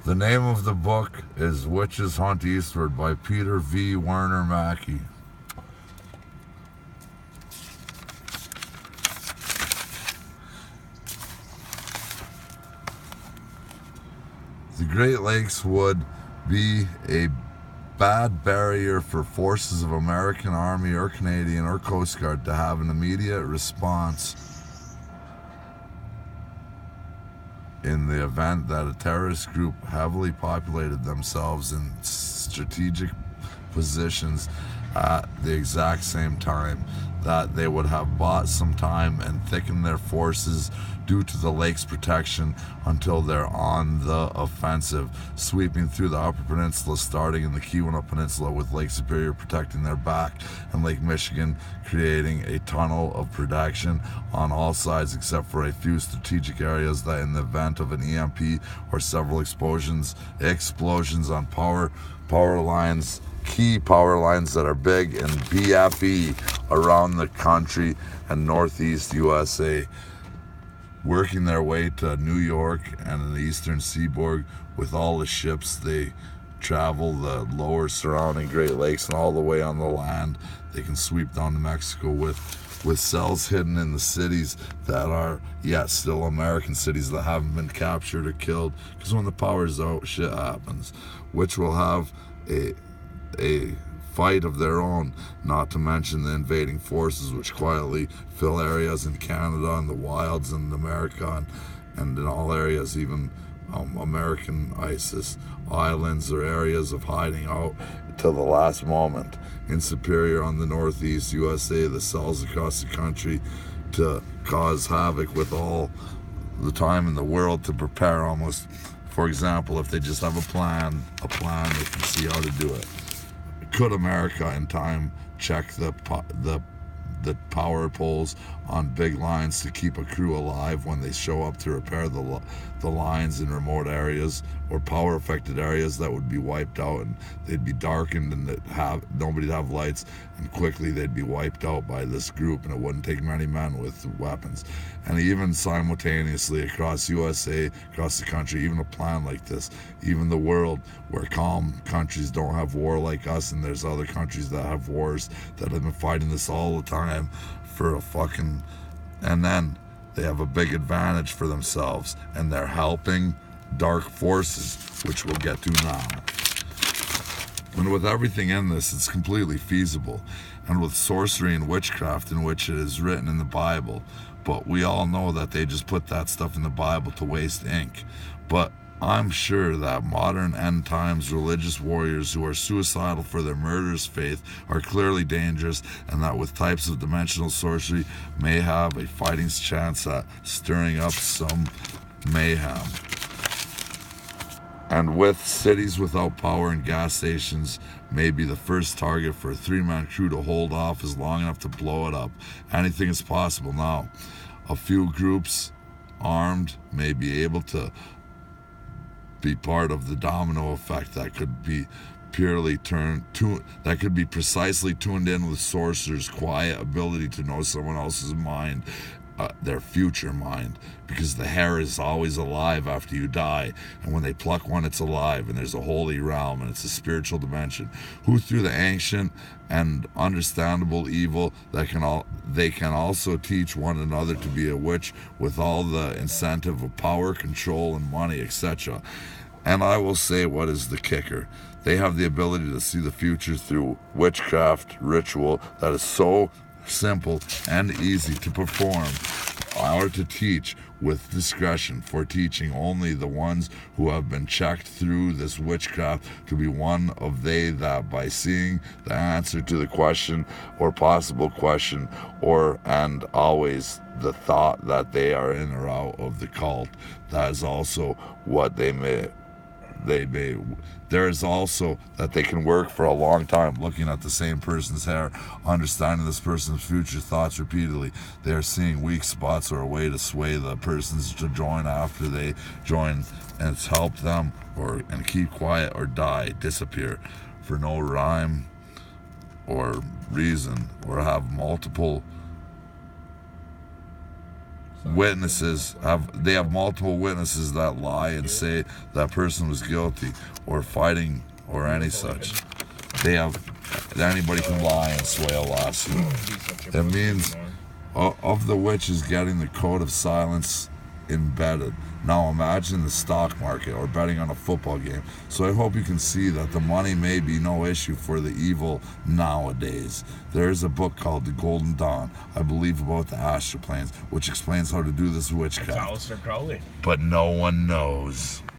The name of the book is Witches Hunt Eastward by Peter V. Werner Mackey. The Great Lakes would be a bad barrier for forces of American Army or Canadian or Coast Guard to have an immediate response in the event that a terrorist group heavily populated themselves in strategic positions at the exact same time, that they would have bought some time and thickened their forces due to the lake's protection until they're on the offensive, sweeping through the Upper Peninsula, starting in the Keweenaw Peninsula with Lake Superior protecting their back and Lake Michigan creating a tunnel of protection on all sides except for a few strategic areas that in the event of an EMP or several explosions on power lines, key power lines that are big and BFE around the country and northeast USA, working their way to New York and the eastern seaboard with all the ships they travel, the lower surrounding Great Lakes and all the way on the land. They can sweep down to Mexico with cells hidden in the cities that are yet still American cities that haven't been captured or killed, because when the power's out, shit happens, which will have a fight of their own, not to mention the invading forces which quietly fill areas in Canada and the wilds in America and in all areas, even American ISIS islands or areas of hiding out till the last moment. In Superior on the northeast USA, the cells across the country to cause havoc with all the time in the world to prepare almost. For example, if they just have a plan, they can see how to do it. Could America in time check the power poles on big lines to keep a crew alive when they show up to repair the lines in remote areas or power affected areas that would be wiped out, and they'd be darkened and nobody'd have lights, and quickly they'd be wiped out by this group, and it wouldn't take many men with weapons. And even simultaneously across USA, across the country, even a plan like this, even the world where calm countries don't have war like us, and there's other countries that have wars that have been fighting this all the time for a fucking, and then they have a big advantage for themselves, and they're helping dark forces, which we'll get to now. And with everything in this, it's completely feasible. And with sorcery and witchcraft, in which it is written in the Bible, but we all know that they just put that stuff in the Bible to waste ink. But I'm sure that modern end times religious warriors who are suicidal for their murderous faith are clearly dangerous, and that with types of dimensional sorcery may have a fighting chance at stirring up some mayhem. And with cities without power and gas stations may be the first target for a three-man crew to hold off is long enough to blow it up. Anything is possible now. A few groups armed may be able to be part of the domino effect that could be that could be precisely tuned in with sorcerers' quiet ability to know someone else's mind, their future mind, because the hair is always alive after you die, and when they pluck one, it's alive, and there's a holy realm, and it's a spiritual dimension, who through the ancient and understandable evil they can also teach one another to be a witch with all the incentive of power, control, and money, etc. And I will say what is the kicker. They have the ability to see the future through witchcraft ritual that is so simple and easy to perform or to teach with discretion, for teaching only the ones who have been checked through this witchcraft to be one of they that by seeing the answer to the question or possible question and always the thought that they are in or out of the cult. That is also what they may there is also that they can work for a long time looking at the same person's hair, understanding this person's future thoughts repeatedly. They are seeing weak spots or a way to sway the persons to join after they join, and it's helped them and keep quiet or die, disappear for no rhyme or reason, or have multiple witnesses they have multiple witnesses that lie and say that person was guilty or fighting or any such. Anybody can lie and sway a lawsuit. It means of the witches getting the code of silence embedded. Now imagine the stock market or betting on a football game. So I hope you can see that the money may be no issue for the evil nowadays. There is a book called The Golden Dawn, I believe, about the astral planes, which explains how to do this witchcraft. It's Aleister Crowley. But no one knows.